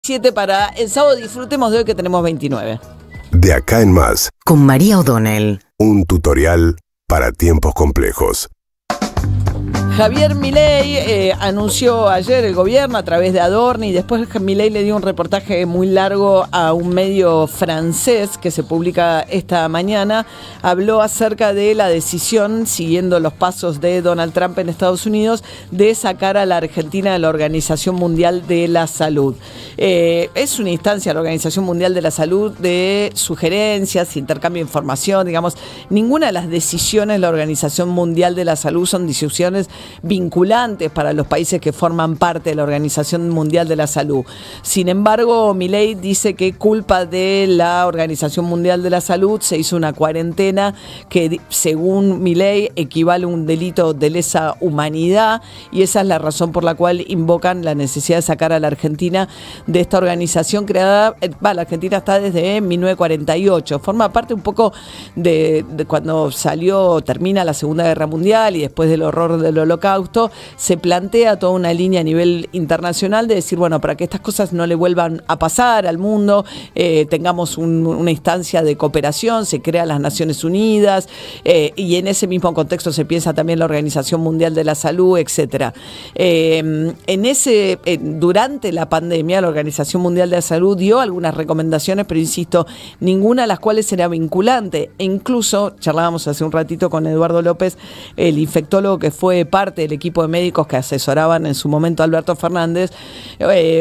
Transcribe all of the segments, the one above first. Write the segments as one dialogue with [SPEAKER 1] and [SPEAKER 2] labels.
[SPEAKER 1] 7 para el sábado. Disfrutemos de hoy que tenemos 29.
[SPEAKER 2] De acá en más,
[SPEAKER 3] con María O'Donnell.
[SPEAKER 2] un tutorial para tiempos complejos.
[SPEAKER 1] Javier Milei anunció ayer el gobierno a través de Adorni, y después Milei le dio un reportaje muy largo a un medio francés que se publica esta mañana. Habló acerca de la decisión, siguiendo los pasos de Donald Trump en Estados Unidos, de sacar a la Argentina de la Organización Mundial de la Salud. Es una instancia, la Organización Mundial de la Salud, de sugerencias, intercambio de información, digamos. Ninguna de las decisiones de la Organización Mundial de la Salud son decisiones vinculantes para los países que forman parte de la Organización Mundial de la Salud. Sin embargo, Milei dice que culpa de la Organización Mundial de la Salud se hizo una cuarentena que, según Milei, equivale a un delito de lesa humanidad, y esa es la razón por la cual invocan la necesidad de sacar a la Argentina de esta organización creada. La Argentina está desde 1948, forma parte un poco de cuando termina la Segunda Guerra Mundial y después del horror del Holocausto, se plantea toda una línea a nivel internacional de decir, bueno, para que estas cosas no le vuelvan a pasar al mundo, tengamos una instancia de cooperación, se crea las Naciones Unidas, y en ese mismo contexto se piensa también la Organización Mundial de la Salud, etcétera. Durante la pandemia, la Organización Mundial de la Salud dio algunas recomendaciones, pero insisto, ninguna de las cuales era vinculante, e incluso charlábamos hace un ratito con Eduardo López, el infectólogo que fue parte del equipo de médicos que asesoraban en su momento a Alberto Fernández.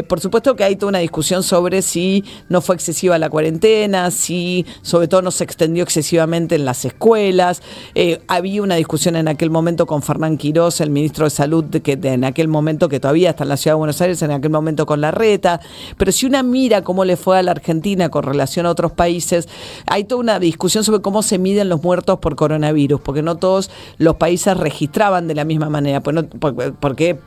[SPEAKER 1] Por supuesto que hay toda una discusión sobre si no fue excesiva la cuarentena, si sobre todo no se extendió excesivamente en las escuelas. Había una discusión en aquel momento con Fernán Quirós, el ministro de Salud, en aquel momento, que todavía está en la Ciudad de Buenos Aires, en aquel momento con Larreta. Pero si una mira cómo le fue a la Argentina con relación a otros países, hay toda una discusión sobre cómo se miden los muertos por coronavirus, porque no todos los países registraban de la misma manera, porque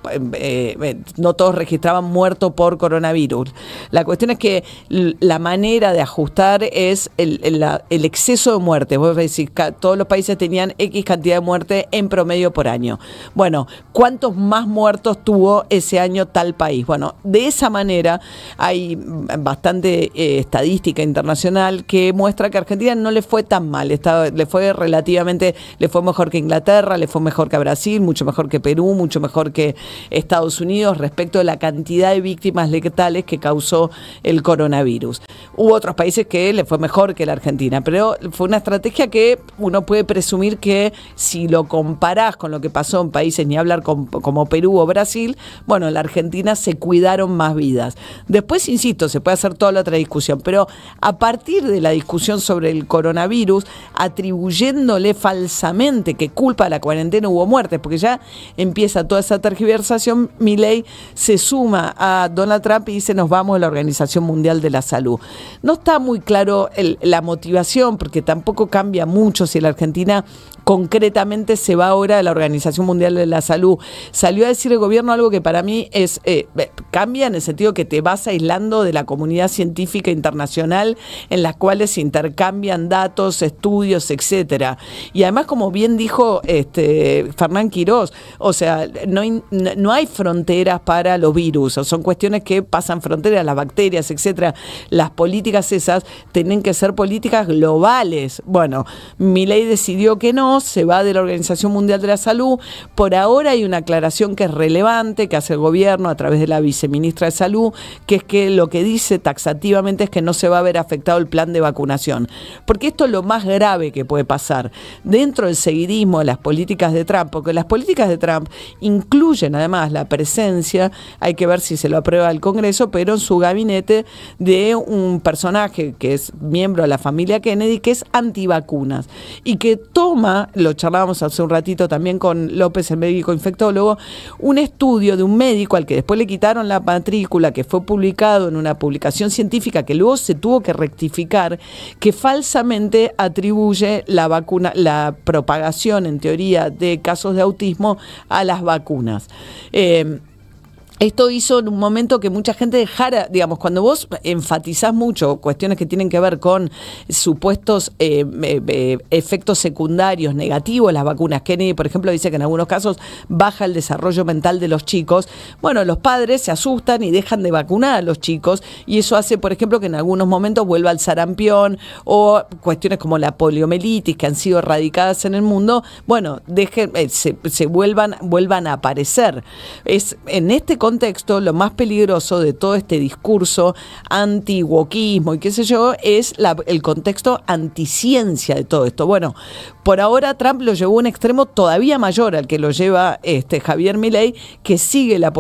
[SPEAKER 1] no todos registraban muertos por coronavirus. La cuestión es que la manera de ajustar es el exceso de muertes. Vos decís, todos los países tenían X cantidad de muertes en promedio por año. Bueno, ¿cuántos más muertos tuvo ese año tal país? Bueno, de esa manera hay bastante estadística internacional que muestra que a Argentina no le fue tan mal. Le fue mejor que Inglaterra, le fue mejor que a Brasil, mucho mejor que Perú, mucho mejor que Estados Unidos respecto de la cantidad de víctimas letales que causó el coronavirus. Hubo otros países que le fue mejor que la Argentina, pero fue una estrategia que uno puede presumir que, si lo comparás con lo que pasó en países, ni hablar como Perú o Brasil, bueno, en la Argentina se cuidaron más vidas. Después, insisto, se puede hacer toda la otra discusión, pero a partir de la discusión sobre el coronavirus, atribuyéndole falsamente que culpa de la cuarentena hubo muertes, porque ya empieza toda esa tergiversación, Milei se suma a Donald Trump y dice: nos vamos a la Organización Mundial de la Salud. No está muy claro la motivación, porque tampoco cambia mucho si la Argentina concretamente se va ahora de la Organización Mundial de la Salud. Salió a decir el gobierno algo que para mí es cambia en el sentido que te vas aislando de la comunidad científica internacional, en las cuales se intercambian datos, estudios, etcétera. Y además, como bien dijo Fernán Quirós, o sea, no hay fronteras para los virus, o son cuestiones que pasan fronteras, las bacterias, etcétera. Las políticas esas tienen que ser políticas globales. Bueno, Milei decidió que no, se va de la Organización Mundial de la Salud. Por ahora hay una aclaración que es relevante, que hace el gobierno a través de la viceministra de Salud, que es que lo que dice taxativamente es que no se va a ver afectado el plan de vacunación. Porque esto es lo más grave que puede pasar dentro del seguidismo de las políticas de Trump, porque las políticas de Trump incluyen además la presencia, hay que ver si se lo aprueba el Congreso, pero en su gabinete, de un personaje que es miembro de la familia Kennedy, que es antivacunas, y que toma, lo charlábamos hace un ratito también con López, el médico infectólogo, un estudio de un médico al que después le quitaron la matrícula, que fue publicado en una publicación científica que luego se tuvo que rectificar, que falsamente atribuye la propagación, en teoría, de casos de autismo a las vacunas. Esto hizo en un momento que mucha gente dejara, digamos, cuando vos enfatizás mucho cuestiones que tienen que ver con supuestos efectos secundarios negativos, las vacunas. Kennedy, por ejemplo, dice que en algunos casos baja el desarrollo mental de los chicos. Bueno, los padres se asustan y dejan de vacunar a los chicos, y eso hace, por ejemplo, que en algunos momentos vuelva el sarampión o cuestiones como la poliomielitis que han sido erradicadas en el mundo, bueno, se vuelvan a aparecer. Es en este contexto, lo más peligroso de todo este discurso anti-wokismo y qué sé yo, es el contexto anticiencia de todo esto. Bueno, por ahora Trump lo llevó a un extremo todavía mayor al que lo lleva Javier Milei, que sigue la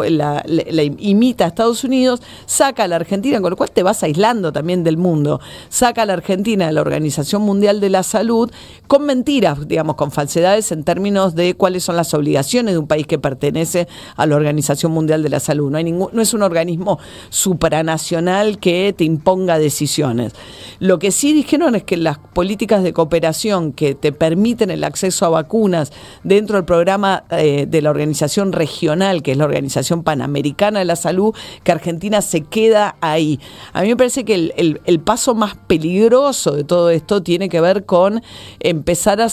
[SPEAKER 1] imita a Estados Unidos, saca a la Argentina, con lo cual te vas aislando también del mundo, saca a la Argentina de la Organización Mundial de la Salud con mentiras, digamos, con falsedades en términos de cuáles son las obligaciones de un país que pertenece a la Organización Mundial de la Salud. No es un organismo supranacional que te imponga decisiones. Lo que sí dijeron es que las políticas de cooperación que te permiten el acceso a vacunas dentro del programa de la organización regional, que es la Organización Panamericana de la Salud, que Argentina se queda ahí. A mí me parece que el paso más peligroso de todo esto tiene que ver con empezar a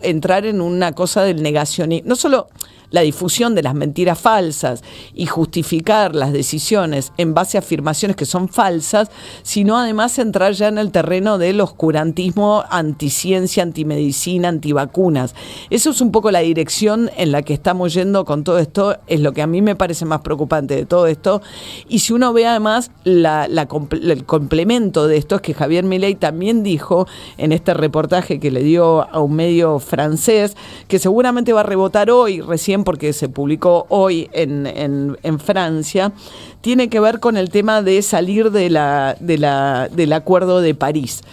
[SPEAKER 1] entrar en una cosa del negacionismo. No solo la difusión de las mentiras falsas y justificar las decisiones en base a afirmaciones que son falsas, sino además entrar ya en el terreno del oscurantismo anticiencia, antimedicina, antivacunas. Eso es un poco la dirección en la que estamos yendo con todo esto, es lo que a mí me parece más preocupante de todo esto. Y si uno ve además el complemento de esto, es que Javier Milei también dijo en este reportaje que le dio a un medio francés, que seguramente va a rebotar hoy, recién porque se publicó hoy en Francia, tiene que ver con el tema de salir del Acuerdo de París.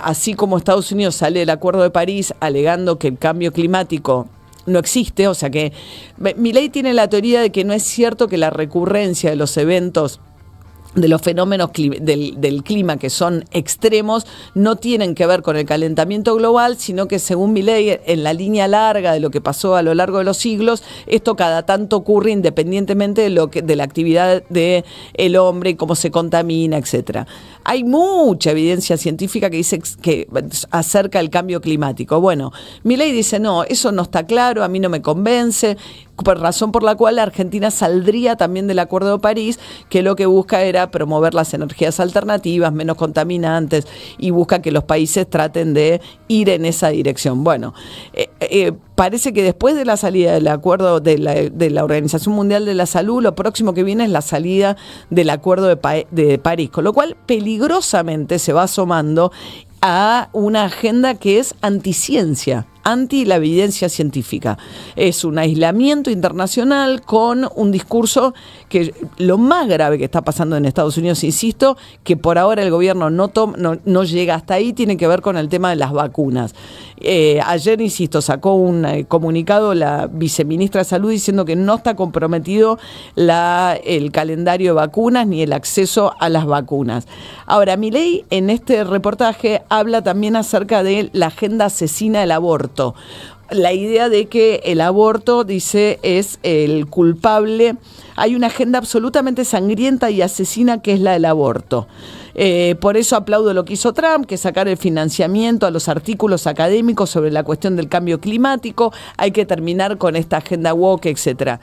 [SPEAKER 1] Así como Estados Unidos sale del Acuerdo de París alegando que el cambio climático no existe, o sea que Milei tiene la teoría de que no es cierto que la recurrencia de los eventos, de los fenómenos del clima que son extremos, no tienen que ver con el calentamiento global, sino que según Milei, en la línea larga de lo que pasó a lo largo de los siglos, esto cada tanto ocurre independientemente de la actividad del hombre y cómo se contamina, etcétera. Hay mucha evidencia científica que dice que acerca el cambio climático. Bueno, Milei dice, no, eso no está claro, a mí no me convence, por razón por la cual la Argentina saldría también del Acuerdo de París, que lo que busca era promover las energías alternativas, menos contaminantes, y busca que los países traten de ir en esa dirección. Bueno, parece que después de la salida del acuerdo de la Organización Mundial de la Salud, lo próximo que viene es la salida del Acuerdo de París, con lo cual peligrosamente se va asomando a una agenda que es anticiencia, anti la evidencia científica. Es un aislamiento internacional con un discurso que lo más grave que está pasando en Estados Unidos, insisto, que por ahora el gobierno no llega hasta ahí, tiene que ver con el tema de las vacunas. Ayer, insisto, sacó un comunicado la viceministra de Salud diciendo que no está comprometido el calendario de vacunas ni el acceso a las vacunas. Ahora, Milei en este reportaje habla también acerca de la agenda asesina del aborto. La idea de que el aborto, dice, es el culpable. Hay una agenda absolutamente sangrienta y asesina que es la del aborto. Por eso aplaudo lo que hizo Trump, que es sacar el financiamiento a los artículos académicos sobre la cuestión del cambio climático. Hay que terminar con esta agenda woke, etcétera.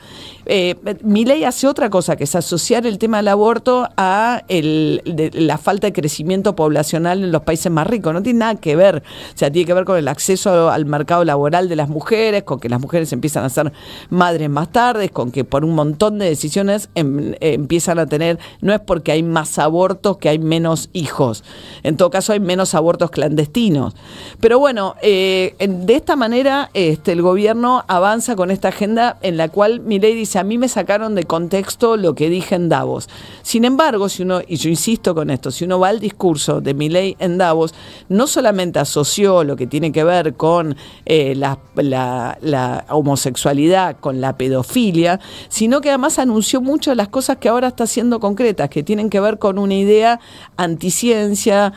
[SPEAKER 1] Milei hace otra cosa, que es asociar el tema del aborto a la falta de crecimiento poblacional en los países más ricos. No tiene nada que ver. O sea, tiene que ver con el acceso al mercado laboral de las mujeres, con que las mujeres empiezan a ser madres más tarde, con que por un montón de decisiones empiezan a tener, no es porque hay más abortos que hay menos hijos. En todo caso hay menos abortos clandestinos. Pero bueno, de esta manera el gobierno avanza con esta agenda en la cual Milei dice, a mí me sacaron de contexto lo que dije en Davos. Sin embargo, y yo insisto con esto, si uno va al discurso de Milei en Davos, no solamente asoció lo que tiene que ver con la homosexualidad, con la pedofilia, sino que además anunció mucho de las cosas que ahora está haciendo concretas, que tienen que ver con una idea anticiencia,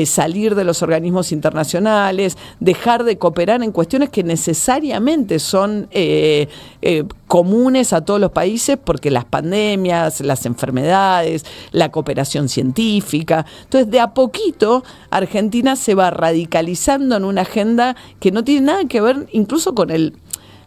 [SPEAKER 1] salir de los organismos internacionales, dejar de cooperar en cuestiones que necesariamente son comunes a todos los países, porque las pandemias, las enfermedades, la cooperación científica. Entonces, de a poquito, Argentina se va radicalizando en una agenda que no tiene nada que ver incluso con el...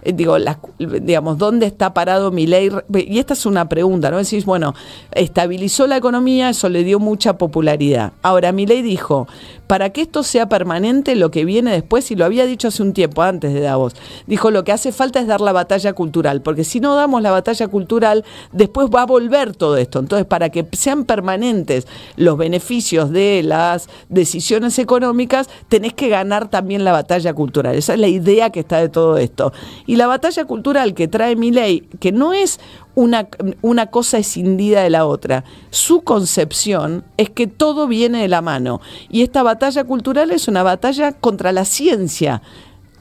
[SPEAKER 1] digamos, ¿dónde está parado Milei? Y esta es una pregunta, ¿no? Decís, bueno, estabilizó la economía, eso le dio mucha popularidad. Ahora, Milei dijo, para que esto sea permanente, lo que viene después, y lo había dicho hace un tiempo, antes de Davos, dijo, lo que hace falta es dar la batalla cultural, porque si no damos la batalla cultural, después va a volver todo esto. Entonces, para que sean permanentes los beneficios de las decisiones económicas, tenés que ganar también la batalla cultural. Esa es la idea que está de todo esto. Y la batalla cultural que trae Milei, que no es una cosa escindida de la otra, su concepción es que todo viene de la mano. Y esta batalla cultural es una batalla contra la ciencia,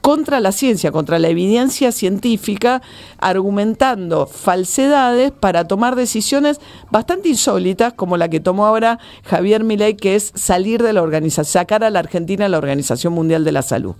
[SPEAKER 1] contra la evidencia científica, argumentando falsedades para tomar decisiones bastante insólitas, como la que tomó ahora Javier Milei, que es salir de la organización, sacar a la Argentina de la Organización Mundial de la Salud.